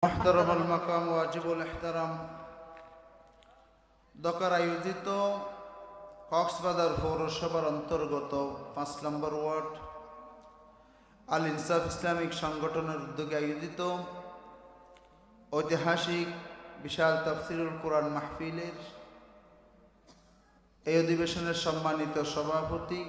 محترم المقام واجب الاحترام দকার আয়োজিত কক্সবাজার পৌরসভার অন্তর্গত ৫ নম্বর ওয়ার্ড আল ইনসাফ ইসলামিক সংগঠনের উদ্যোগে আয়োজিত ঐতিহাসিক বিশাল তাফসিরুল কোরআন মাহফিলের এই অধিবেশনের সম্মানিত সভাপতি,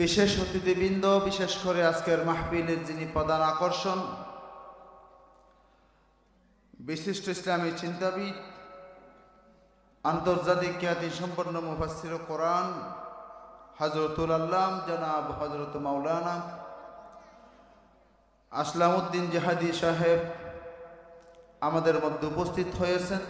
বিশেষ অতিথিবৃন্দ, বিশেষ করে আজকের মাহফিলের যিনি প্রধান আকর্ষণ, বিশিষ্ট ইসলামী চিন্তাবিদ, আন্তর্জাতিক খ্যাতি সম্পন্ন মুফাসসির কোরআন হযরতুল আল্লাম জনাব হযরত মাওলানা আসলামউদ্দিন জিহাদি সাহেব আমাদের মধ্যে উপস্থিত হয়েছেন।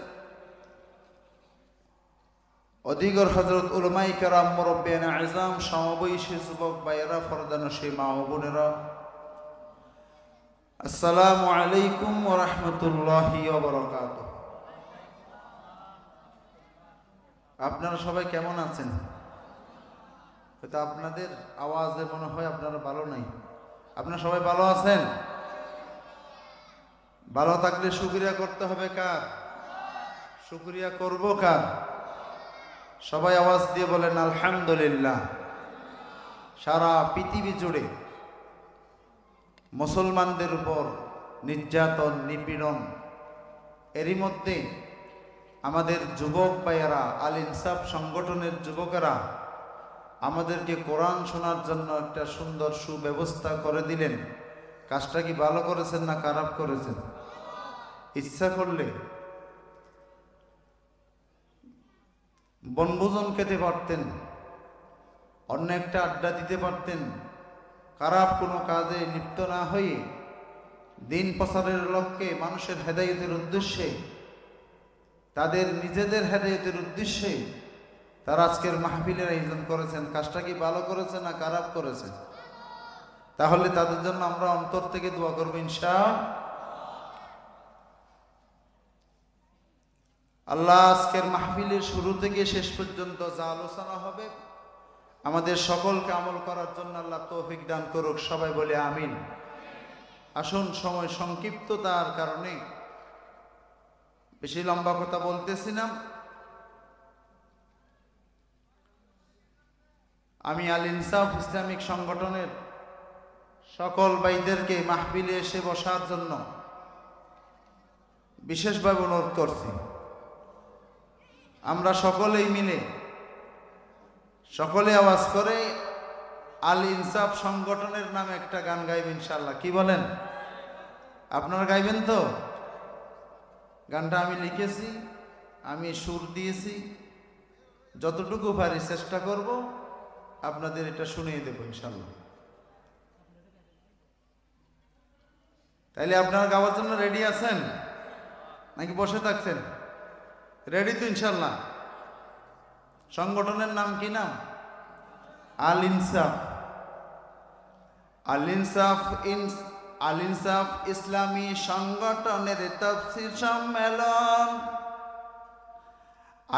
অধিগর হযরত উলামায়ে কেরাম, মুরব্বিয়ানে আযম, সমবয়সী যুবক ভাইয়েরা, ফরদানশী মা ও বোনেরা, আসসালামু আলাইকুম ওয়া রাহমাতুল্লাহি ওয়া বারাকাতুহু। আপনারা সবাই কেমন আছেন? হয়তো আপনাদের আওয়াজে মনে হয় আপনারা ভালো নাই। আপনারা সবাই ভালো আছেন? ভালো থাকলে শুকরিয়া করতে হবে কার? শুকরিয়া করব কার? সবাই আওয়াজ দিয়ে বলেন আলহামদুলিল্লাহ। সারা পৃথিবী জুড়ে মুসলমানদের উপর নির্যাতন, নিপীড়ন, এরই মধ্যে আমাদের যুবক ভাইয়েরা, আল ইনসাফ সংগঠনের যুবকেরা আমাদেরকে কোরআন শোনার জন্য একটা সুন্দর সুব্যবস্থা করে দিলেন। কাজটা কি ভালো করেছেন না খারাপ করেছেন? ইচ্ছা করলে বনভোজন খেতে পারতেন, অন্য একটা আড্ডা দিতে পারতেন, খারাপ কোনো কাজে লিপ্ত না হয়ে দিন প্রচারের লক্ষ্যে, মানুষের হেদায়েতের উদ্দেশ্যে, তাদের নিজেদের হেদায়েতের উদ্দেশ্যে তারা আজকের মাহফিলের আয়োজন করেছেন। কাজটা কি ভালো করেছে না খারাপ করেছে? তাহলে তাদের জন্য আমরা অন্তর থেকে দোয়া করবো ইনশাআল্লাহ। আল্লাহ আজকের মাহফিলের শুরু থেকে শেষ পর্যন্ত যা আলোচনা হবে আমাদের সকলকে আমল করার জন্য আল্লাহ তৌফিক দান করুক। সবাই বলে আমিন। আসুন, সময় সংক্ষিপ্ততার কারণে বেশি লম্বা কথা বলতেছি না। আমি আল ইনসাফ ইসলামিক সংগঠনের সকল ভাইদেরকে মাহফিলে এসে বসার জন্য বিশেষভাবে অনুরোধ করছি। আমরা সকলেই মিলে, সকলে আওয়াজ করে আল ইনসাফ সংগঠনের নামে একটা গান গাইব ইনশাআল্লাহ। কি বলেন? আপনারা গাইবেন তো? গানটা আমি লিখেছি, আমি সুর দিয়েছি, যতটুকু পারি চেষ্টা করব আপনাদের এটা শুনিয়ে দেব ইনশাআল্লাহ। তাইলে আপনারা গাওয়ার জন্য রেডি আছেন নাকি বসে থাকছেন? রেডি তো ইনশাআল্লাহ। সংগঠনের নাম কি নাম? আল ইনসাফ। আল ইনসাফ আল ইনসাফ ইসলামী সংগঠনের তাফসীর সম্মেলন।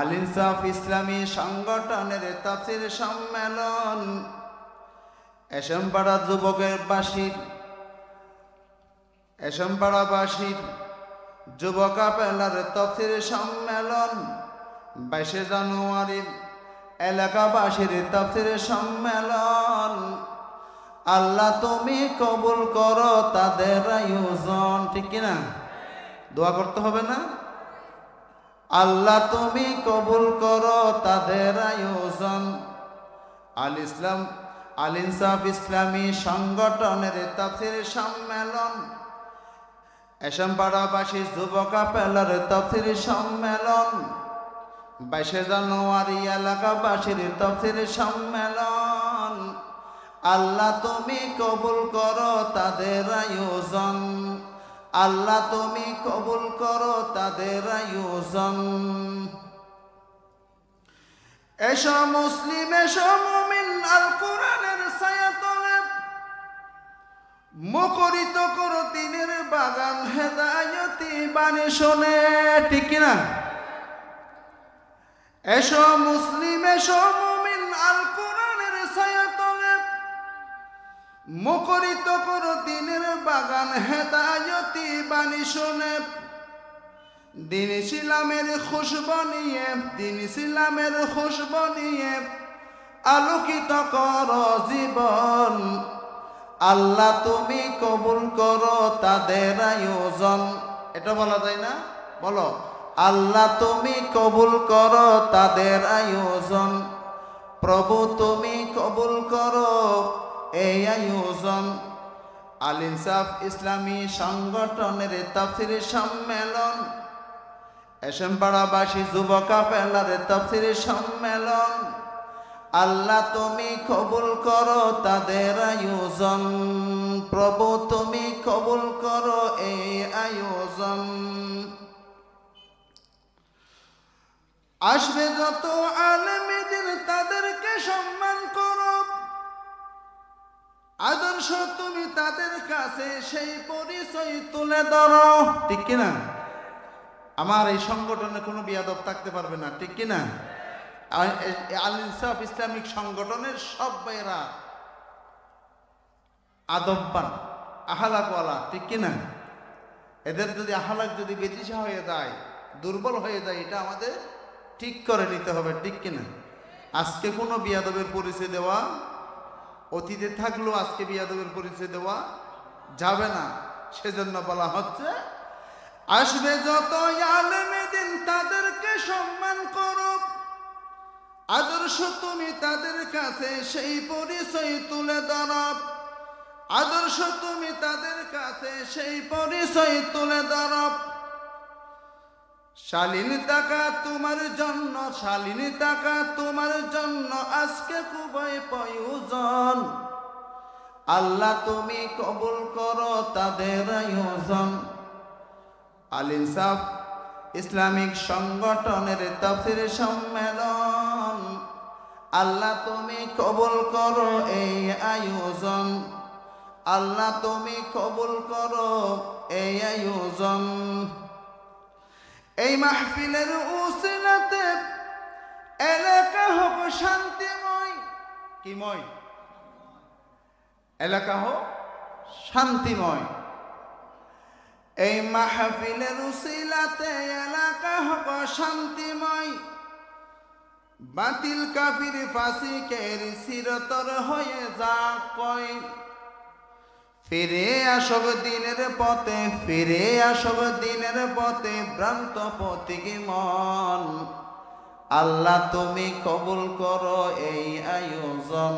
আল ইনসাফ ইসলামী সংগঠনের তাফসীর সম্মেলন। এশমপাড়া যুবকের বাসীর, এশমপাড়াবাসীর যুবক আপেলার তাফসীর সম্মেলন। 22 জানুয়ারি এলাকাবাসীর তাফসীর সম্মেলন। আল্লাহ তুমি কবুল করো তাদের আয়োজন। ঠিক কিনা? দোয়া করতে হবে না? আল্লাহ তুমি কবুল করো তাদের আয়োজন। আল ইনসাফ ইসলামী সংগঠনের তাফসীর সম্মেলন। এশমপাড়াবাসী যুবক আপেলার তাফসীর সম্মেলন। 22 জানুয়ারি এলাকাবাসীর তাফসীর সম্মেলন। আল্লাহ তুমি কবুল করো তাদের আয়োজন। আল্লাহ তুমি কবুল করো তাদের আয়োজন। এসো মুসলিম, এসো মুমিন, আল কোরআনের ছায়াতলে মুখরিত করো দিনের বাগান, হেদায়েতি বাণী শোনে। ঠিক না? এসো মুসলিম, এসো মুমিন, আল কোরআনের ছায়াতলে মুখরিত করো দিনের বাগান হেদায়তি বাণী শুনে, দিন ইসলামের খুশবু নিয়ে, দিন ইসলামের খুশবু নিয়ে আলোকিত করো জীবন। আল্লাহ তুমি কবুল করো তাদের আয়োজন। এটা বলা যায় না? বলো, আল্লাহ তুমি কবুল করো তাদের আয়োজন। প্রভু তুমি কবুল করো এই আয়োজন। আল ইনসাফ ইসলামী সংগঠনের তাফসীর সম্মেলন, এশমপাড়াবাসী যুব কাফেলার তাফসীর সম্মেলন। আল্লাহ তুমি কবুল করো তাদের আয়োজন। প্রভু তুমি কবুল করো এই আয়োজন। আসবে যত আলেমে দিন তাদেরকে সম্মান করো, আদর্শ তুমি তাদের কাছে সেই পরিচয় তুলে ধরো। ঠিক কিনা? আমার এই সংগঠনে কোনো বিয়াদব থাকতে পারবে না, ঠিক কিনা? আল ইনসাফ ইসলামিক সংগঠনের সব ভাইয়েরা আদববান, আহলাকওয়ালা, ঠিক কিনা? এদের যদি আহলাক যদি বেদিশা হয়ে যায়, দুর্বল হয়ে যায়, এটা আমাদের ঠিক করে নিতে হবে, ঠিক কিনা? আজকে কোনো বিয়াদবের পরিচয় দেওয়া, অতীতে থাকলেও আজকে বিয়াদবের পরিচয় দেওয়া যাবে না। সেজন্য বলা হচ্ছে আসবে যত আলেমে দিন তাদেরকে সম্মান করো, আদর্শ তুমি তাদের কাছে সেই পরিচয় তুলে ধরো। আদর্শ তুমি তাদের কাছে সেই পরিচয় তুলে ধরো। শালীন টাকা তোমার জন্য, শালীন টাকা তোমার জন্য আজকে খুবই প্রয়োজন। আল্লাহ তুমি কবুল করো তাদের আয়োজন। আল ইনসাফ ইসলামিক সংগঠনের তাফসীর সম্মেলন, আল্লাহ তুমি কবুল করো এই আয়োজন। আল্লাহ তুমি কবুল করো এই আয়োজন। এই মাহফিলের উসিলাতে এলাকা হোক শান্তিময়। কিময়? এলাকা হোক শান্তিময়। এই মাহফিলের উসিলাতে এলাকা হোক শান্তিময়। বাতিল কাফির ফাসিকের চিরতর হয়ে যা কয়, ফিরে আসব দিনের পথে, ফিরে আসব দিনের পথে ভ্রান্ত পথিকে মন। আল্লাহ তুমি কবুল করো এই আয়োজন।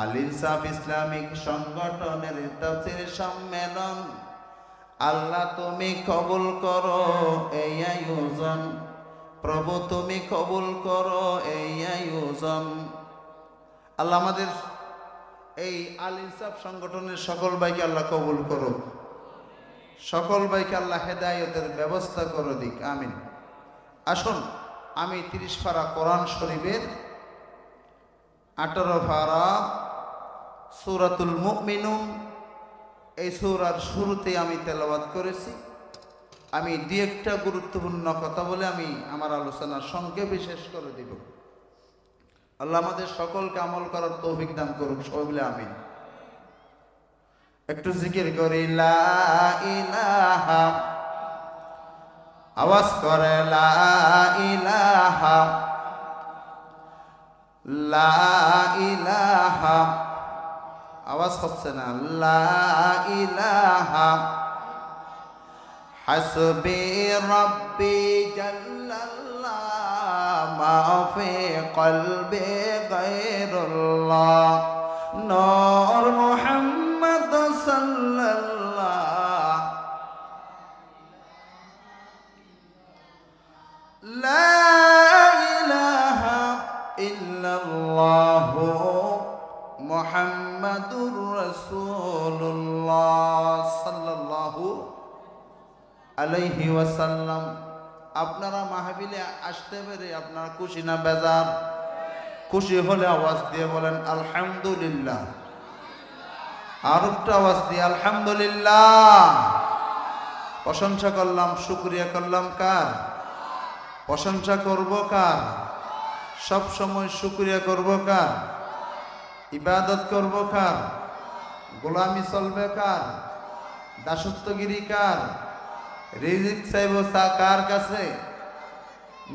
আল ইনসাফ ইসলামিক সংগঠনের তাফসীর সম্মেলন, আল্লাহ তুমি কবুল করো এই আয়োজন। প্রভু তুমি কবুল করো এই আয়োজন। আল্লাহ আমাদের এই আল ইনসাফ সংগঠনের সকল ভাইকে আল্লাহ কবুল করো, সকল ভাইকে আল্লাহ হেদায়েতের ব্যবস্থা করে দিক, আমিন। আসুন আমি 30 পারা কোরআন শরীফের 18 পারা সূরাতুল মুমিনুন, এই সূরার শুরুতে আমি তেলাওয়াত করেছি। আমি দুই একটা গুরুত্বপূর্ণ কথা বলে আমি আমার আলোচনা সংক্ষেপে শেষ করে দিব। আল্লাহ আমাদের সকলকে আমল করার তৌফিক দান করুক, সবাই বলে আমিন। একটু জিকির করি লা ইলাহা, আওয়াজ করে লা ইলাহা, লা ইলাহা, আওয়াজ হচ্ছে না, লা ইলাহা। হাসবি রাব্বি জাল্লাল্লাহ মা ফি কলবি গায়রুল্লাহ, নূর মুহাম্মদ সাল্লাল্লাহ, লা ইলাহা ইল্লাল্লাহ মুহাম্মাদুর রাসূলুল্লাহ সাল্লাল্লাহু আলাইহি ওয়াসাল্লাম। আপনারা মাহফিলে আসতে পেরে আপনারা খুশি না বেজার? খুশি হলে আওয়াজ দিয়ে বলেন আলহামদুলিল্লাহ। আর একটা আওয়াজ দিয়ে আলহামদুলিল্লাহ। প্রশংসা করলাম, শুকরিয়া করলাম কার? প্রশংসা করব কার? সব সময় শুকরিয়া করব কার? ইবাদত করব কার? গোলামি চলবে কার? দাসত্বগিরি কার? রিজিক চাইব কার কাছে?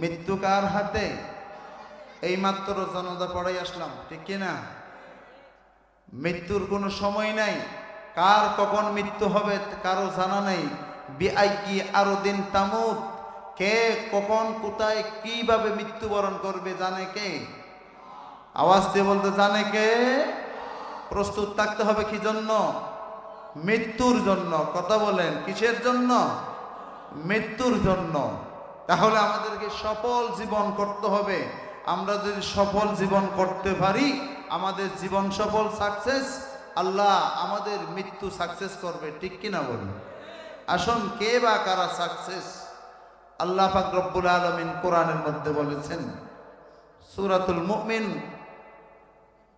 মৃত্যু কার হাতে? এই মাত্র জানাজা পড়াই আসলাম, ঠিক কিনা? মৃত্যুর কোনো সময় নাই, কার কখন মৃত্যু হবে কারো জানা নেই। বিআইকি আরো দিন তামুত, কে কখন কোথায় কিভাবে মৃত্যুবরণ করবে জানে কে? আওয়াজ দিয়ে বলতে জানে কে? প্রস্তুত থাকতে হবে কি জন্য? মৃত্যুর জন্য। কথা বলেন, কিসের জন্য? মৃত্যুর জন্য। তাহলে আমাদেরকে সফল জীবন করতে হবে। আমরা যদি সফল জীবন করতে পারি, আমাদের জীবন সফল সাকসেস, আল্লাহ আমাদের মৃত্যু সাকসেস করবে, ঠিক কিনা বলুন? আসুন, কে বা কারা সাকসেস? আল্লাহ পাক রব্বুল আলামিন কোরআনের মধ্যে বলেছেন, সূরাতুল মুমিন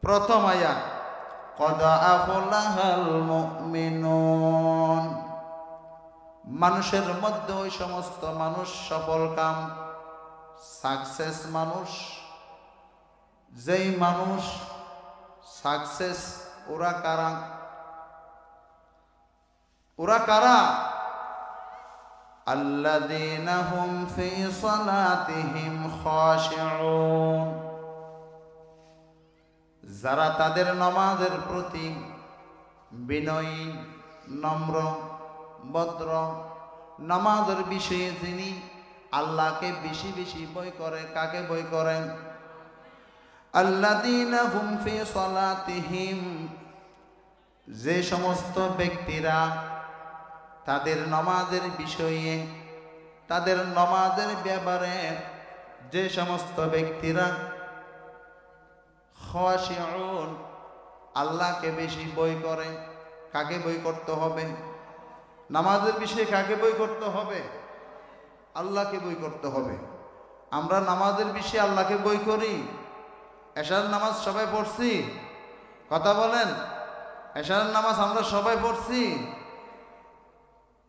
প্রথম আয়াত, কদ আফলাহাল মুমিনুন। মানুষের মধ্যে ওই সমস্ত মানুষ সফল কাম সাকসেস মানুষ, যেই মানুষ সাকসেস, ওরা কারা? ওরা কারা? আল্লাযীনা হুম ফি সালাতিহিম খাশিউন, যারা তাদের নামাজের প্রতি বিনয়ী, নম্র, ভদ্র, নামাজের বিষয়ে যিনি আল্লাহকে বেশি বেশি ভয় করে। কাকে ভয় করেন? আল্লাযীনা হুম ফি সালাতিহিম, যে সমস্ত ব্যক্তিরা তাদের নামাজের বিষয়ে, তাদের নামাজের ব্যাপারে, যে সমস্ত ব্যক্তিরা খাশিউন, আল্লাহকে বেশি ভয় করে। কাকে ভয় করতে হবে? নামাজের বিষয়ে কাকে ভয় করতে হবে? আল্লাহকে ভয় করতে হবে। আমরা নামাজের বিষয়ে আল্লাহকে ভয় করি। এশার নামাজ সবাই পড়ছি? কথা বলেন, এশার নামাজ আমরা সবাই পড়ছি?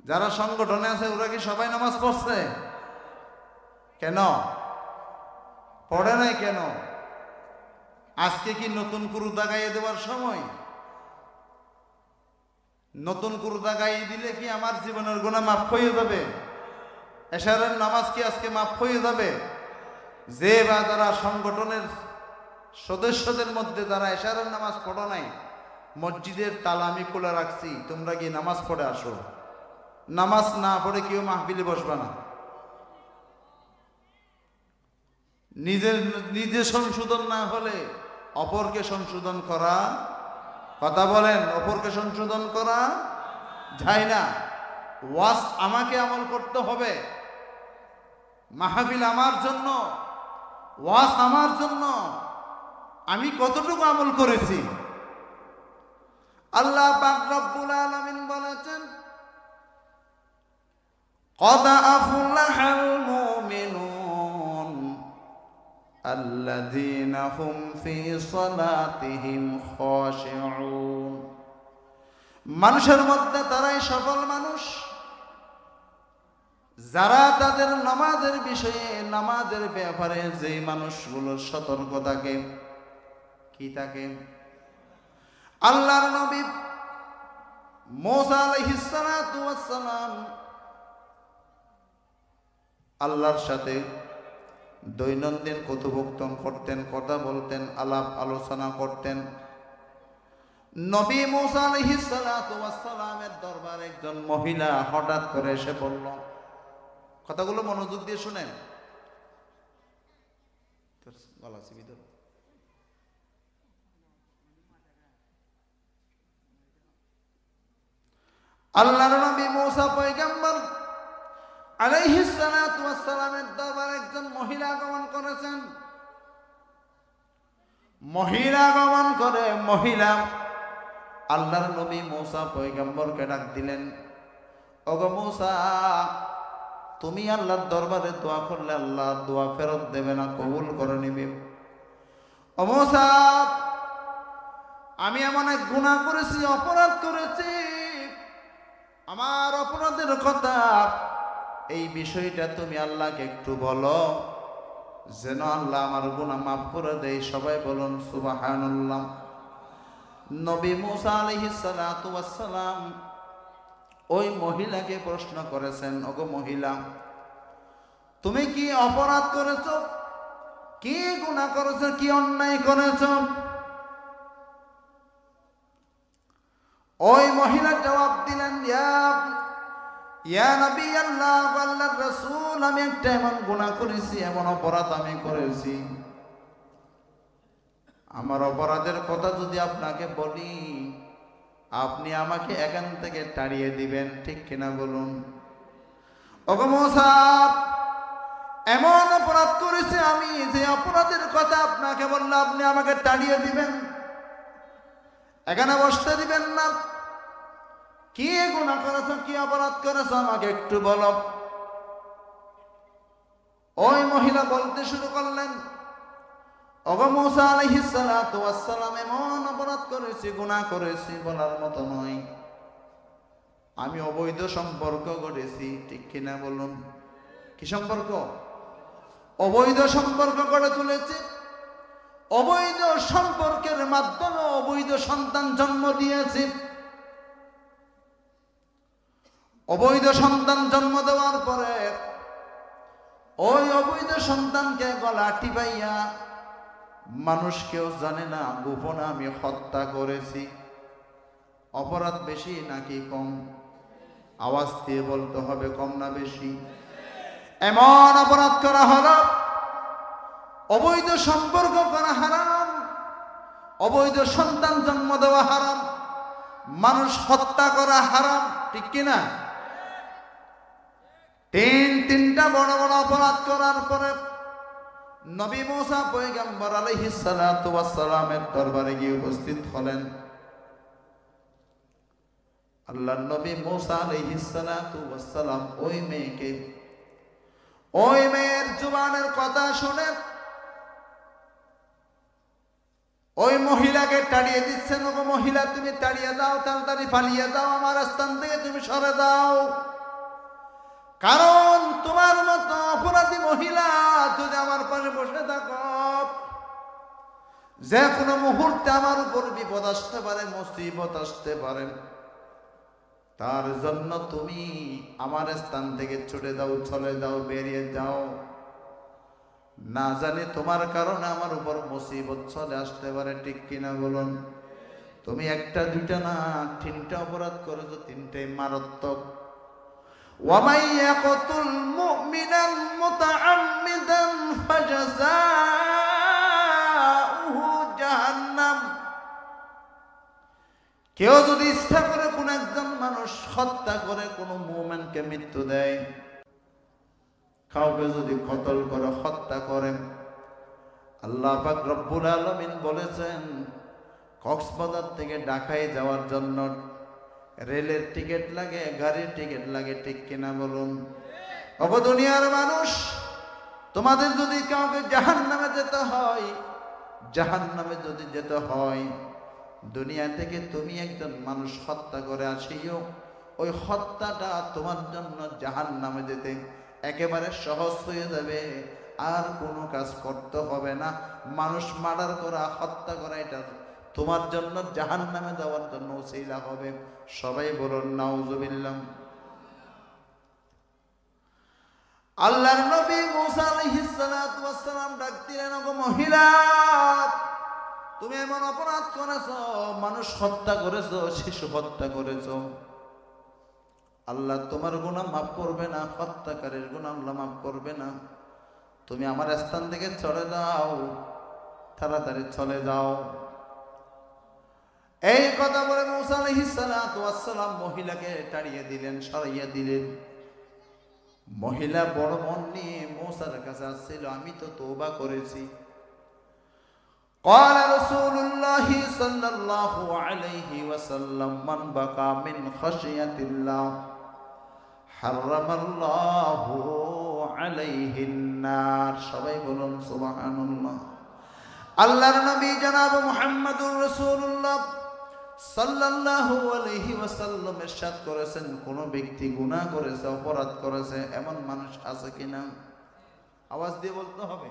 যারা সংগঠনে আছে ওরা কি সবাই নামাজ পড়ছে? কেন পড়ে নাই? কেন? আজকে কি নতুন কুরুদা গাইয়ে দেওয়ার সময়? নতুন কুরুদা গাইয়ে দিলে কি আমার জীবনের গুনাহ মাফ হয়ে যাবে? এশারের নামাজ কি আজকে মাফ হয়ে যাবে? যে বা যারা সংগঠনের সদস্যদের মধ্যে যারা এশারের নামাজ পড়ো নাই, মসজিদের তালা আমি খোলা রাখছি, তোমরা কি নামাজ পড়ে আসো। নামাজ না পড়ে কেউ মাহফিলে বসবা না। নিজে সংশোধন না হলে অপরকে সংশোধন করা, কথা বলেন, অপরকে সংশোধন করা যায় না। ওয়াজ আমাকে আমল করতে হবে। মাহফিল আমার জন্য, ওয়াজ আমার জন্য। আমি কতটুকু আমল করেছি? আল্লাহ পাক রব্বুল আলামিন বলেছেন, قد أفلح المؤمنون الذين هم في صلاتهم خاشعون। মানুষের মধ্যে তারাই সফল মানুষ যারা তাদের নামাজের বিষয়ে, নামাজের ব্যাপারে যে মানুষগুলোর সতর্ক থাকে। কি থাকে? আল্লাহর নবী মুসা আলাইহিস সালাতু ওয়াস সালাম আল্লাহর সাথে দৈনন্দিন কথোপকথন করতেন, কথা বলতেন, আলাপ আলোচনা করতেন। নবী মুসা আলাইহিস সালাতু ওয়াস সালামের দরবারে একজন মহিলা হঠাৎ করে এসে বলল, কথাগুলো মনোযোগ দিয়ে শুনেন। আল্লাহর নবী মুসা পয়গম্বর আলাইহিস সালাতু ওয়াস সালামের দরবারে একজন মহিলা আগমন করেছেন। মহিলা আগমন করে মহিলা আল্লাহর নবী মুসা পয়গম্বরকে ডাক দিলেন, ওগো মুসা, তুমি আল্লাহর দরবারে দোয়া করলে আল্লাহ দোয়া ফেরত দেবে না, কবুল করে নিবে। ও মুসা, আমি এমন এক গুনাহ করেছি, অপরাধ করেছি, আমার অপরাধের কথা, এই বিষয়টা তুমি আল্লাহকে একটু বলো, যেন আল্লাহ আমার গুনাহ মাফ করে দেয়। সবাই বলুন সুবহানাল্লাহ। নবী মুসা আলাইহিস সালাতু ওয়াস সালাম ওই মহিলাকে প্রশ্ন করেছেন, ওগো মহিলা, তুমি কি অপরাধ করেছো, কি গুনাহ করেছো, কি অন্যায় করেছো? ওই মহিলা জবাব দিলেন, ইয়া নবী আল্লাহ, আল্লাহর রাসূল, আমি একটা এমন গুনাহ করেছি, এমন অপরাধ আমি করেছি, আমার অপরাধের কথা যদি আপনাকে বলি আপনি আমাকে এখান থেকে তাড়িয়ে দিবেন, ঠিক কিনা বলুন? ওগো মুসা, এমন অপরাধ করেছি আমি, যে অপরাধের কথা আপনাকে বললে আপনি আমাকে তাড়িয়ে দিবেন, এখানে বসতে দিবেন না। কি গুনাহ করেছো, কি অপরাধ করেছো, আমাকে একটু বলো। ওই মহিলা বলতে শুরু করলেন, ওগো মুসা আলাইহিস সালাতু ওয়াস সালাম, এমন অপরাধ করেছি, গুনাহ করেছি বলার মতো নয়, আমি অবৈধ সম্পর্ক গড়েছি, ঠিক কিনা বলুন? কি সম্পর্ক? অবৈধ সম্পর্ক গড়ে তুলেছি, অবৈধ সম্পর্কের মাধ্যমে অবৈধ সন্তান জন্ম দিয়েছি। অবৈধ সন্তান জন্ম দেওয়ার পরে ওই অবৈধ সন্তানকে গলা টিপাইয়া, মানুষ কেউ জানে না, গোপনে আমি হত্যা করেছি। অপরাধ বেশি নাকি কম? আওয়াজ দিয়ে বলতে হবে, কম না বেশি? এমন অপরাধ করা হলো, অবৈধ সম্পর্ক করা হারাম, অবৈধ সন্তান জন্ম দেওয়া হারাম, মানুষ হত্যা করা হারাম, ঠিক কিনা? তিনটা বড় বড় অপরাধ করার পরে নবী মুসা পয়গম্বর আলাইহিস সালাতু ওয়াস সালামের দরবারে গিয়ে উপস্থিত হলেন। আল্লাহর নবী মুসা আলাইহিস সালাতু ওয়াস সালাম ওই মেয়েকে, ওই মেয়ের জুবানের কথা শুনে ওই মহিলাকে তাড়িয়ে দিচ্ছেন। ওগো মহিলা, তুমি তাড়িয়ে দাও, তাড়াতাড়ি পালিয়ে যাও, আমার স্থান থেকে তুমি সরে দাও, কারণ তোমার মতো অপরাধী মহিলা যদি আমার পাশে বসে থাকো, যে কোনো মুহূর্তে আমার উপর বিপদ আসতে পারে, মুসিবত আসতে পারে, তার জন্য তুমি আমার স্থান থেকে ছুটে দাও, চলে যাও, বেরিয়ে যাও, না জানি তোমার কারণে আমার উপর মুসিবত চলে আসতে পারে, ঠিক কিনা বলুন? তুমি একটা দুইটা না, তিনটা অপরাধ করেছো, তিনটাই মারাত্মক। ومن يقتل مؤمنا متعمدا فجزاؤه جهنم, কেউ যদি ইচ্ছা করে কোন একজন মানুষ হত্যা করে, কোন মুমিনকে মৃত্যু দেয়, কাউকে যদি কতল করে, হত্যা করে, আল্লাহ পাক রব্বুল আলামিন বলেছেন, কক্সবাজার থেকে ঢাকায় যাওয়ার জন্য রেলের টিকিট লাগে, গাড়ির টিকিট লাগে, ঠিক কিনা বলুন? ওগো দুনিয়ার মানুষ, তোমাদের যদি কাউকে জাহান্নামে যেতে হয়, জাহান্নামে যদি যেতে হয়, দুনিয়া থেকে তুমি একজন মানুষ হত্যা করে আসিও, ওই হত্যাটা তোমার জন্য জাহান্নামে যেতে একেবারে সহজ হয়ে যাবে, আর কোনো কাজ করতে হবে না। মানুষ মার্ডার করা, হত্যা করা, এটা তোমার জন্য জাহান্নামে যাওয়ার জন্য ওসিলা হবে। সবাই বলুন নাউজুবিল্লাহ। আল্লাহর নবী মুসা আলাইহিস সালাতু ওয়াস সালাম ডাক দিলেন, ওগো মহিলা, তুমি এমন অপরাধ করেছো, মানুষ হত্যা করেছো, শিশু হত্যা করেছো, আল্লাহ তোমার গুনাহ মাফ করবে না, হত্যাকারীর গুনাহ আল্লাহ মাফ করবে না। তুমি আমার স্থান থেকে চলে যাও, তাড়াতাড়ি চলে যাও। এই কথা বলে মুসা আলাইহিস সালাতু ওয়াস সালাম মহিলাকে তাড়িয়ে দিলেন, সরাইয়া দিলেন। মহিলা বড় মন নিয়ে মুসার কাছে আসছিল, আমি তো তওবা করেছি। قال رسول الله صلى الله عليه وسلم من بقى من خشية الله حرم الله عليه النار। সবাই বলুন সুবহানাল্লাহ। আল্লাহর নবী জনাব মুহাম্মদুর রাসূলুল্লাহ সাল্লাল্লাহু আলাইহি ওয়াসাল্লাম ইরশাদ করেছেন, কোন ব্যক্তি গুনাহ করেছে, অপরাধ করেছে, এমন মানুষ আছে কিনা? আওয়াজ দিয়ে বলতে হবে।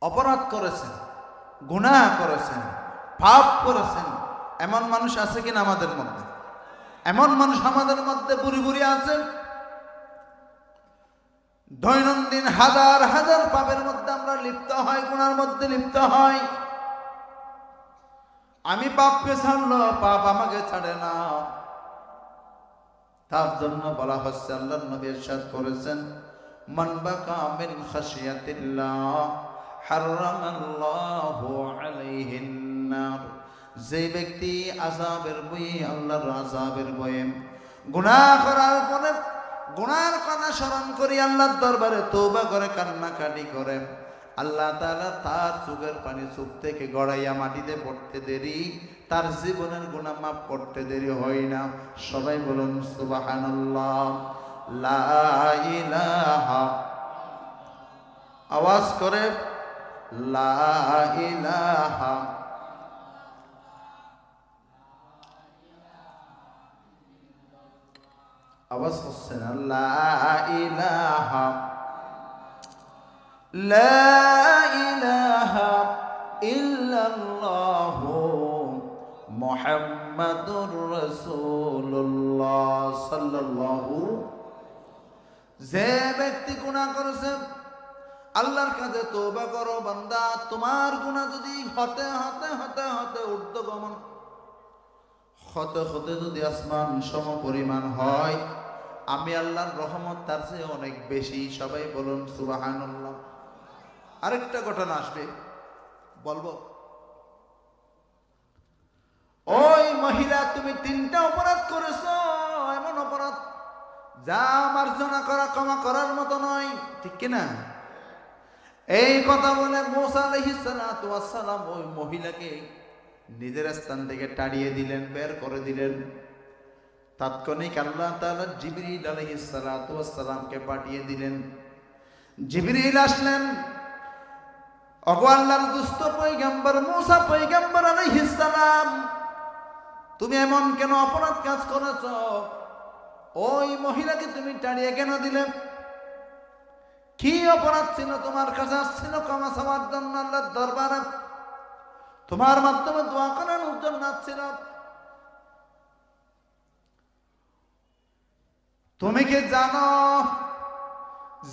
অপরাধ করেছেন, গুনাহ করেছেন, পাপ করেছেন, এমন মানুষ আছে কিনা আমাদের মধ্যে? এমন মানুষ আমাদের মধ্যে বুড়ি বুড়ি আছে। দৈনন্দিন হাজার হাজার পাপের মধ্যে আমরা লিপ্ত হয়, গুনার মধ্যে লিপ্ত হয়। আমি পাপকে ছাড়লো, পাপ আমাকে ছাড়ে না। তার জন্য বলা হচ্ছে, আল্লাহর নবী ইরশাদ করেছেন, মান বাকা মিন খাশিয়াতিল্লাহ হারামাল্লাহু আলাইহিন নার। যে ব্যক্তি আযাবের ভয়ে, আল্লাহর আযাবের ভয়ে গুনাহ করার পরে গুনার কথা স্মরণ করি আল্লাহর দরবারে তওবা করে কান্নাকাটি করে, আল্লাহ তাআলা তার চোখের পানি চোখ থেকে গড়াইয়া মাটিতে পড়তে দেরি, তার জীবনের গুনাহ মাফ করতে দেরি হয় না। সবাই বলুন সুবহানাল্লাহ। লা ইলাহা, আওয়াজ করে লা ইলাহা। আওয়াজ হচ্ছে না, লা ইলাহা, লা ইলাহা ইল্লাল্লাহু মুহাম্মাদুর রাসূলুল্লাহ সাল্লাল্লাহু। যে ব্যক্তি গুনাহ করেছে, আল্লাহর কাছে তওবা করো বান্দা। তোমার গুনাহ যদি হতে হতে হতে হতে ঊর্ধ্বগমন হতে হতে যদি আসমান সম পরিমাণ হয়, আমি আল্লাহর রহমত তার চেয়ে অনেক বেশি। সবাই বলুন সুবহানাল্লাহ। আরেকটা ঘটনা আসবে, বলবো। ওই মহিলা, তুমি 3টা অপরাধ করেছো, এমন অপরাধ যা মার্জনা করা ক্ষমা করার মতো নয়, ঠিক কিনা? এই কথা বলে মুসা আলাইহিস সালাতু ওয়াস সালাম ওই মহিলাকে নিজের স্থান থেকে তাড়িয়ে দিলেন, বের করে দিলেন। তাৎক্ষণিক আল্লাহ তাআলা জিবরিল আলাইহিস সালাতু ওয়াস সালামকে পাঠিয়ে দিলেন। জিবরিল আসলেন, ওগো আল্লাহর দুষ্ট পয়গম্বর মুসা পয়গম্বর আলাইহিস সালাম, তুমি এমন কেন অপরাধ কাজ করেছো? ওই মহিলাকে তুমি তাড়িয়ে কেন দিলে? কি অপরাধ ছিল তোমার কাছে? আসছিল ক্ষমা চাওয়ার জন্য আল্লাহর দরবারে, তোমার মাধ্যমে দোয়া করার জন্য ছিল। তুমি কি জানো,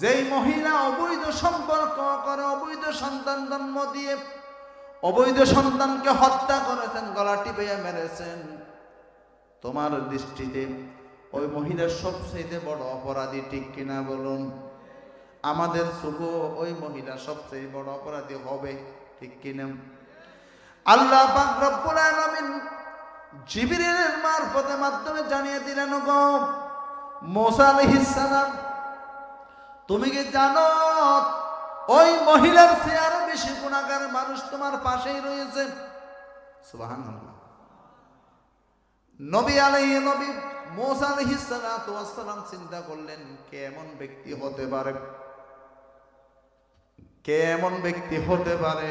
যেই মহিলা অবৈধ সম্পর্ক করে, অবৈধ সন্তান জন্ম দিয়ে অবৈধ সন্তানকে হত্যা করেছেন, গলা টিপে মেরেছেন, তোমার দৃষ্টিতে ওই মহিলার সবচেয়ে বড় অপরাধী, ঠিক কিনা বলুন? আমাদের চোখে ওই মহিলা সবচেয়ে বড় অপরাধী হবে, ঠিক কিনা? আল্লাহ পাক রব্বুল আলামিন জিবরিলের মারফতে মাধ্যমে জানিয়ে দিলেন, গো মুসা আলাইহিস সালাম, তুমি কি জানো ওই মহিলার চেয়ে আরো বেশি গুনাহগার মানুষ তোমার পাশেই রয়েছে? সুবহানাল্লাহ। নবী মুসা আলাইহিস সালাতু ওয়াস সালাম চিন্তা করলেন, কে এমন ব্যক্তি হতে পারে, কে এমন ব্যক্তি হতে পারে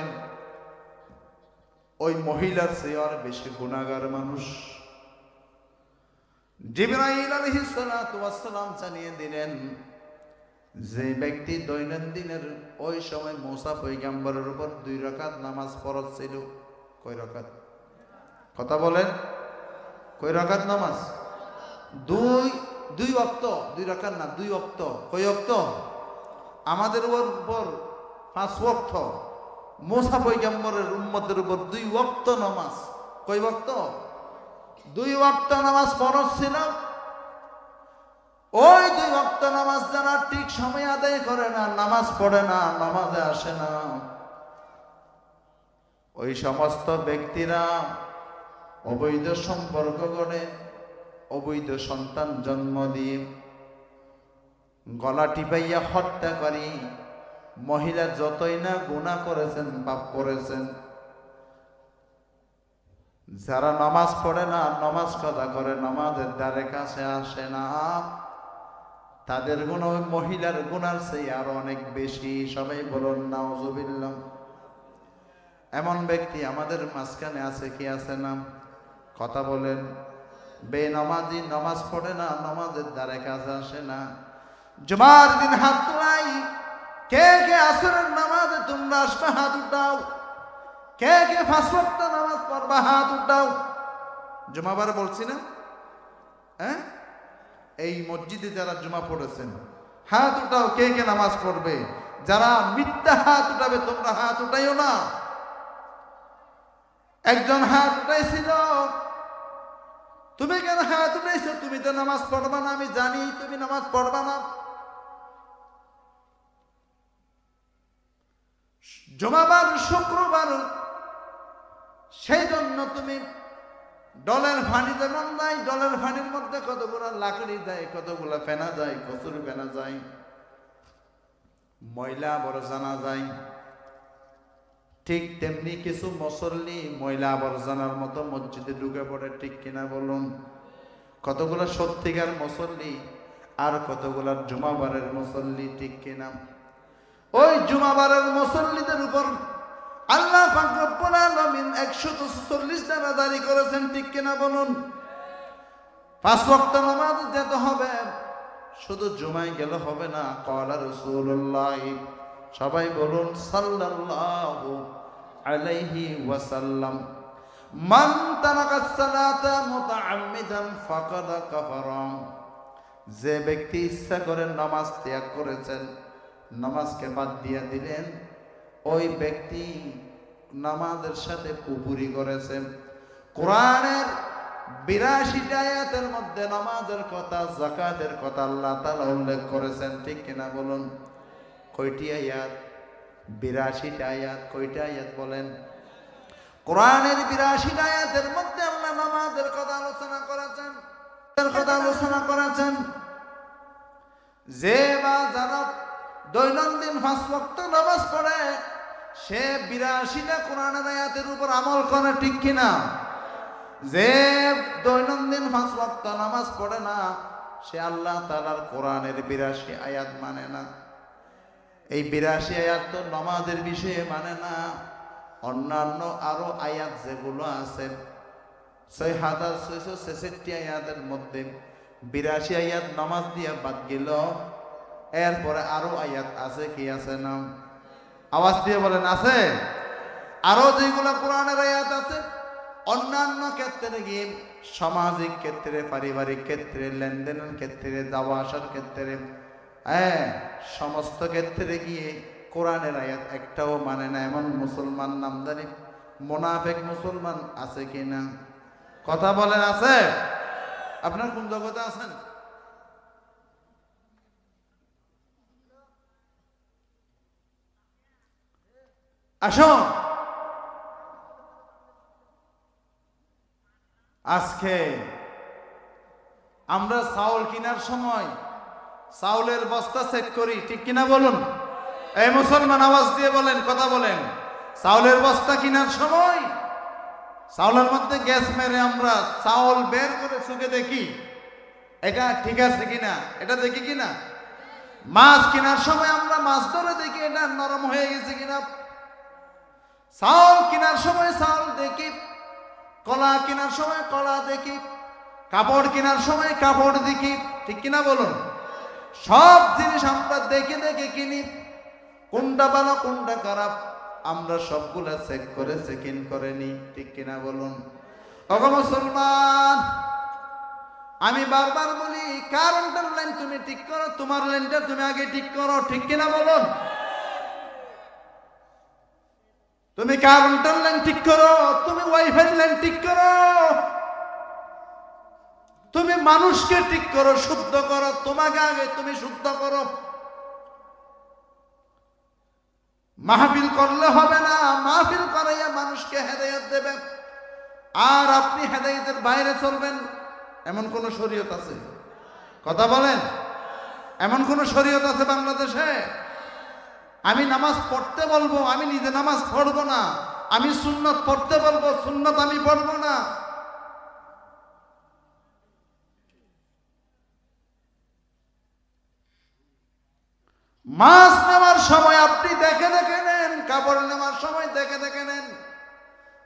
ওই মহিলার চেয়ে আর বেশি গুনাহগার মানুষ? জিবরাইল আলাইহিস সালাতু ওয়াস সালাম জানিয়ে দিলেন, যে ব্যক্তি দৈনন্দিনের ওই সময় মুসা পয়গম্বরের উপর 2 রাকাত নামাজ ফরজ ছিল। কয় রাকাত? কথা বলেন, কয় রাকাত নামাজ? 2 ওয়াক্ত, 2 রাকাত না, 2 ওয়াক্ত। কয় ওয়াক্ত? আমাদের উপর 5 ওয়াক্ত, মুসা পয়গম্বরের উম্মতের উপর 2 ওয়াক্ত নামাজ। কয় ওয়াক্ত? 2 ওয়াক্ত নামাজ ফরজ ছিল। ওই 2 ওয়াক্ত নামাজ যারা ঠিক সময় আদায় করে না, নামাজ পড়ে না, নামাজে আসে না, ওই সমস্ত ব্যক্তিরা অবৈধ সম্পর্ক করে, অবৈধ সন্তান জন্ম দিয়ে, গলা টিপাইয়া হত্যা করি, মহিলা যতই না গুনাহ করেছেন, পাপ করেছেন, যারা নামাজ পড়ে না, নামাজ কাজা করে, নামাজের দ্বারে কাছে আসে না, তাদের গুনাহ ওই মহিলার গুনার চেয়ে আরো অনেক বেশি। সবাই বলুন নাউজুবিল্লাহ। এমন ব্যক্তি আমাদের মাঝখানে আছে কি আছে না? কথা বলেন। বেনামাজি, নামাজ পড়ে না, নামাজের দ্বারে কাছে আসে না, জুমার দিন হাত তোলাই, কে কে আসরের নামাজে তোমরা আসবে হাত উঠাও। কে কে 5 ওয়াক্ত নামাজ পড়বা হাত উঠাও। জুমাবার বলছি না, হ্যাঁ? এই মসজিদে যারা জুমা পড়েছেন হাত উঠাও, কে কে নামাজ পড়বে। যারা মিথ্যা হাত উঠাবে তোমরা হাত উঠাইও না। একজন হাত উঠাইছিল, তুমি কেন হাত উঠাইছো? তুমি তো নামাজ পড়বা না, আমি জানি তুমি নামাজ পড়বা না। জুমাবার শুক্রবার, সেই জন্য তুমি ডলের ফানি যেমন নাই, ডলের ফানির মধ্যে কতগুলো লাকড়ি যায়, কতগুলো ফেনা যায়, কচুরি ফেনা যায়, ময়লা আবর্জনা যায়। ঠিক তেমনি কিছু মুসল্লি ময়লা আবর্জনার মতো মসজিদে ঢুকে পড়ে, ঠিক কিনা বলুন? কতগুলো সত্যিকার মুসল্লি আর কতগুলো জুমাবারের মুসল্লি, ঠিক কিনা? ওই জুমাবারের মুসল্লিদের উপর আল্লাহ পাক রব্বুল আলামিন 140 ধারা জারি করেছেন, ঠিক কিনা বলুন? 5 ওয়াক্ত নামাজ যেতে হবে, শুধু জুমায় গেলে হবে না। ক্বালা রাসূলুল্লাহ, সবাই বলুন সাল্লাল্লাহু আলাইহি ওয়াসাল্লাম, মান তারাকাস সালাতা মুতাআম্মিদান ফাকাদ কাফারা। যে ব্যক্তি ইচ্ছা করে নামাজ ত্যাগ করেছেন, নামাজকে বাদ দিয়ে দিলেন, ওই ব্যক্তি নামাজের সাথে কুফরি করেছেন। কোরআনের 82টা আয়াতের মধ্যে নামাজের কথা, যাকাতের কথা আল্লাহ তাআলা উল্লেখ করেছেন, ঠিক কিনা বলুন? কয়টি আয়াত? 82টা আয়াত। কয়টা আয়াত বলেন? কোরআনের 82টা আয়াতের মধ্যে আল্লাহ নামাজের কথা আলোচনা করেছেন। যে বা যারা দৈনন্দিন 5 ওয়াক্ত নামাজ পড়ে, সে 82টা কোরআনের আয়াতের উপর আমল করে, ঠিক কিনা? যে দৈনন্দিন 5 ওয়াক্ত নামাজ পড়ে না, সে আল্লাহ তাআলার কোরআনের 82 আয়াত মানে না। এই 82 আয়াত তো নামাজের বিষয়ে মানে না, অন্যান্য আরো আয়াত যেগুলো আছে 6666 আয়াতের মধ্যে 82 আয়াত নামাজ দিয়ে বাদ গেল। এরপরে আরো আয়াত আছে, কি আছে না? আওয়াজ দিয়ে বলেন, আছে? আরো যেগুলো কোরআনের আয়াত আছে, অন্যান্য ক্ষেত্রে গিয়ে, সামাজিক ক্ষেত্রে, পারিবারিক ক্ষেত্রে, লেনদেনের ক্ষেত্রে, যাওয়া আসার ক্ষেত্রে, সমস্ত ক্ষেত্রে গিয়ে কোরআনের আয়াত একটাও মানে না। এমন মুসলমান নামদারি মুনাফিক মুসলমান আছে কিনা? কথা বলেন, আছে? আপনার কোন জগতে আছেন? আসুন, আজকে আমরা চাউল কেনার সময় চাউলের বস্তা চেক করি, ঠিক কিনা বলুন? এই মুসলমান আওয়াজ দিয়ে বলেন, কথা বলেন। চাউলের বস্তা কেনার সময় চাউলের মধ্যে গ্যাস মেরে আমরা চাউল বের করে চোখে দেখি এটা ঠিক আছে কিনা, এটা দেখি কিনা। মাছ কেনার সময় আমরা মাছ ধরে দেখি এটা নরম হয়ে গেছে কিনা। চাউল কেনার সময় চাউল দেখি, কলা কেনার সময় কলা দেখি, কাপড় কেনার সময় কাপড় দেখি, ঠিক কিনা বলুন? সব জিনিস আমরা দেখে দেখে কিনি। কোনটা ভালো কোনটা খারাপ আমরা সবগুলা চেক করে চেকিং করে নি, ঠিক কিনা বলুন? ওগো মুসলমান, আমি বারবার বলি, কারেন্টের লাইন তুমি ঠিক করো, তোমার লাইনটা তুমি আগে ঠিক করো, ঠিক কিনা বলুন? তুমি কারেন্টের লাইন ঠিক করো, তুমি ওয়াইফাই লাইন ঠিক করো, তুমি মানুষকে ঠিক করো, শুদ্ধ করো, তোমাকে আগে তুমি শুদ্ধ করো। মাহফিল করলে হবে না, মাহফিল করাইয়া মানুষকে হেদায়েত দেবে আর আপনি হেদায়েতের বাইরে চলবেন, এমন কোন শরীয়ত আছে? কথা বলেন, এমন কোন শরীয়ত আছে বাংলাদেশে? আমি নামাজ পড়তে বলবো, আমি নিজে নামাজ পড়বো না। আমি সুন্নত পড়তে বলবো, সুন্নত আমি পড়বো না। মাছ নেওয়ার সময় আপনি দেখে দেখে নেন, কাপড় নেওয়ার সময় দেখে দেখে নেন,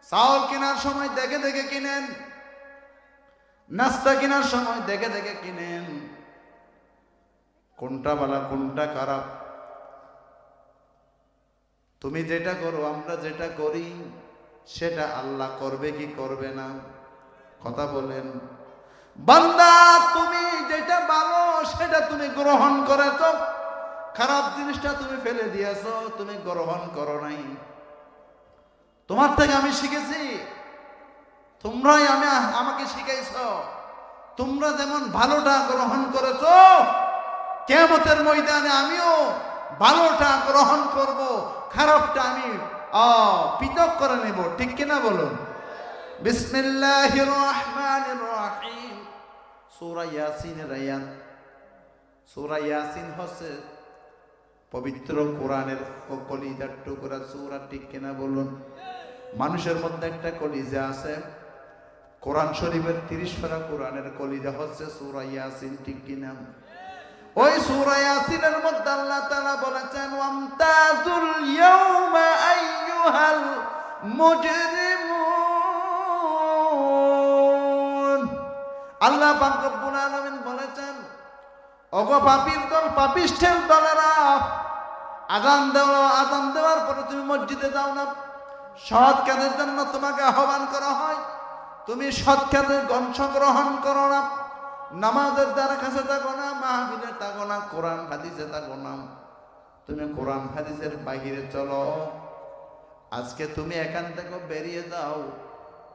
চাউল কেনার সময় দেখে দেখে কিনেন, নাস্তা কেনার সময় দেখে দেখে কিনেন। কোনটা ভালো কোনটা খারাপ তুমি যেটা করো, আমরা যেটা করি, সেটা আল্লাহ করবে কি করবে না? কথা বলেন। বান্দা, তুমি যেটা ভালো সেটা তুমি গ্রহণ করেছ, খারাপ জিনিসটা তুমি ফেলে দিয়েছ, তুমি গ্রহণ করো নাই। তোমার থেকে আমি শিখেছি, তোমরাই আমাকে শিখাইছ। তোমরা যেমন ভালোটা গ্রহণ করেছ, কিয়ামতের ময়দানে আমিও ভালোটা গ্রহণ করব, খারাপটা আমি পৃথক করে নেব। ঠিক কিনা বলুন? বিসমিল্লাহির রহমানির রহিম। সূরা ইয়াসিনের আয়াত। সূরা ইয়াসিন হচ্ছে পবিত্র কোরআনের কলিজার টুকরা সূরা। ঠিক কিনা বলুন? মানুষের মধ্যে একটা কলিজা আছে, কোরআন শরীফের 30 পারা কোরআনের কলিজা হচ্ছে সূরা ইয়াসিন। ঠিক কিনা? ওই সূরা ইয়াসিনের মধ্যে আল্লাহ তাআলা বলেছেন, ওয়ামতাজুল ইয়াউমা আইয়ুহাল মুজরিমুন। আল্লাহ পাক রব্বুল আলামিন বলেছেন, ওগো পাপীর দল, পাপিষ্ঠের দলেরা, আযান দেওয়ার পরে তুমি মসজিদে যাও না, সৎ কাজের জন্য তোমাকে আহ্বান করা হয়, তুমি সৎ কাজের অংশগ্রহণ করো না, নামাজের দ্বারা কাছে থাকো না, মাহফিলে থাকো না, কোরআন হাদিসে থাকো না, তুমি কোরআন হাদিসের বাহিরে চলো। আজকে তুমি এখান থেকে বেরিয়ে যাও,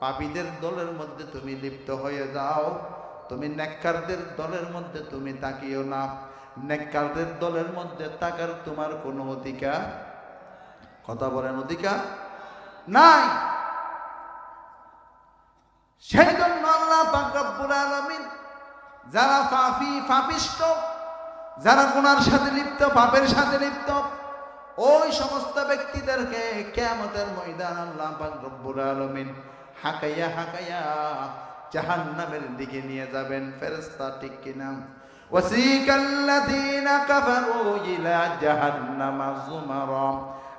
পাপীদের দলের মধ্যে তুমি লিপ্ত হয়ে যাও, তুমি নেককারদের দলের মধ্যে তুমি তাকিও না। নেককারদের দলের মধ্যে থাকার তোমার কোনো অধিকার, কথা বলেন, অধিকার নাই। সেই জন্য আল্লাহ পাক রব্বুল আলামিন যারা পাপিষ্ট, যারা গুনার সাথে লিপ্ত, পাপের সাথে লিপ্ত, ওই সমস্ত ব্যক্তিদেরকে কিয়ামতের ময়দান আল্লাহ পাক রব্বুল আলামিন হাকাইয়া হাকাইয়া জাহান্নামের দিকে নিয়ে যাবেন ফেরেশতা। ঠিক কিনা? ওয়াসিকাল্লাযীনা কাফারু ইলা জাহান্নামা যুমারা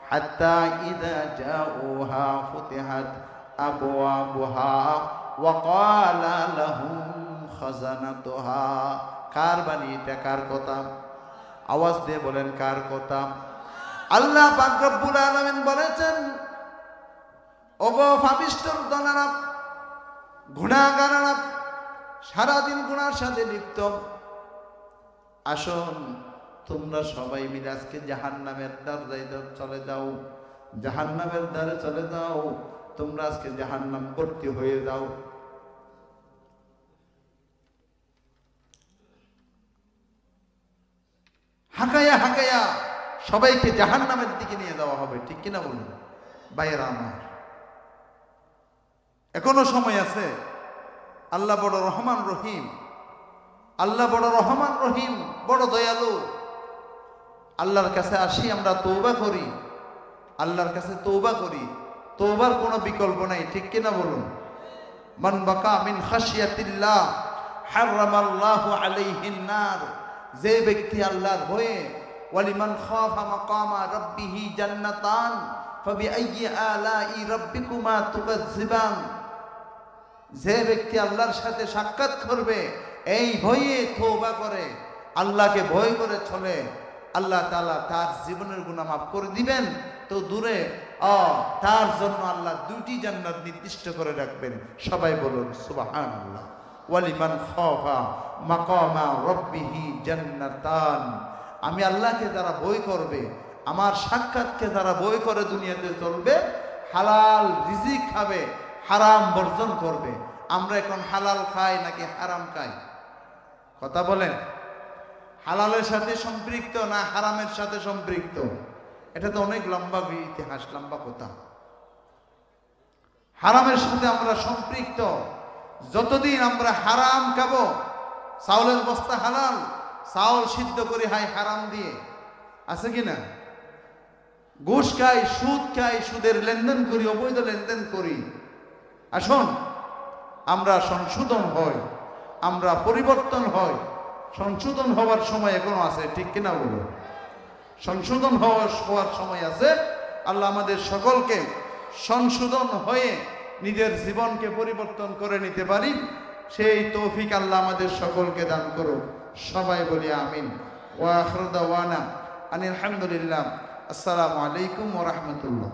হাত্তা ইযা জাউহা ফুতিহাত আবওয়াবুহা ওয়া ক্বালা লাহুম খাজানাতুহা। কার বাণী এটা? কার কথা? আওয়াজ দিয়ে বলেন, কার কথা? আল্লাহ পাক রব্বুল আলামিন বলেছেন, ওগো পাপিষ্ঠর দলেরা, গুনাহগারেরা, সারাদিন গুনার সাথে লিপ্ত, আসুন তোমরা সবাই মিলে আজকে জাহান্নামের দ্বারে চলে যাও, জাহান্নামের দ্বারে চলে যাও, তোমরা আজকে জাহান্নাম ভর্তি হয়ে যাও। হাঁকাইয়া হাঁকাইয়া সবাইকে জাহান্নামের দিকে নিয়ে যাওয়া হবে। ঠিক কিনা বলুন? ভাইয়েরা আমার, এখনো সময় আছে। আল্লাহ বড় রহমান রহিম, আল্লাহ বড় রহমান রহিম, বড় দয়ালু। আল্লাহর কাছে আসি, আমরা তওবা করি, আল্লাহর কাছে তওবা করি, তওবার কোনো বিকল্প নাই। ঠিক কিনা বলুন? মান বাকা মিন খাশিয়াতিল্লাহ হারামাল্লাহু আলাইহিন নার। যে ব্যক্তি আল্লাহর ভয়ে, ওয়ালিমান খাফা মাকামা রাব্বিহি জান্নাতান ফাবিআইয়ি আলাই রাব্বিকুমা তুকাজ্জিবান। যে ব্যক্তি আল্লাহর সাথে সাক্ষাৎ করবে, এই ভয়ে তওবা করে, আল্লাহকে ভয় করে চলে, আল্লাহ তাআলা তার জীবনের গুনাহ মাফ করে দিবেন। তো দূরে তার জন্য আল্লাহ 2টি জান্নাত নির্দিষ্ট করে রাখবেন। সবাই বলুন সুবহানাল্লাহ। ওয়ালিমান খাফা মাকামা রাব্বিহি জান্নাতান। আমি আল্লাহকে যারা ভয় করবে, আমার সাক্ষাৎকে যারা ভয় করে দুনিয়াতে চলবে, হালাল রিজিক খাবে, হারাম বর্জন করবে। আমরা এখন হালাল খাই নাকি হারাম খাই? কথা বলেন। হালালের সাথে সম্পৃক্ত না হারামের সাথে সম্পৃক্ত? এটা তো অনেক লম্বা ইতিহাস, লম্বা কথা। হারামের সাথে আমরা সম্পৃক্ত। যতদিন আমরা হারাম খাবো, চাউলের বস্তা হালাল, চাউল সিদ্ধ করে খাই হারাম দিয়ে, আছে কিনা? ঘুষ খাই, সুদ খাই, সুদের লেনদেন করি, অবৈধ লেনদেন করি। আসুন আমরা সংশোধন হই, আমরা পরিবর্তন হই। সংশোধন হওয়ার সময় এখনো আছে। ঠিক কিনা বলো? সংশোধন হওয়ার সময় আছে। আল্লাহ আমাদের সকলকে সংশোধন হয়ে নিজের জীবনকে পরিবর্তন করে নিতে পারি, সেই তৌফিক আল্লাহ আমাদের সকলকে দান করুন। সবাই বলি আমিন। ওয়া আখিরু দাওয়ানা আনিল হামদুলিল্লাহ আসসালামু আলাইকুম ওয়া রাহমাতুল্লাহ।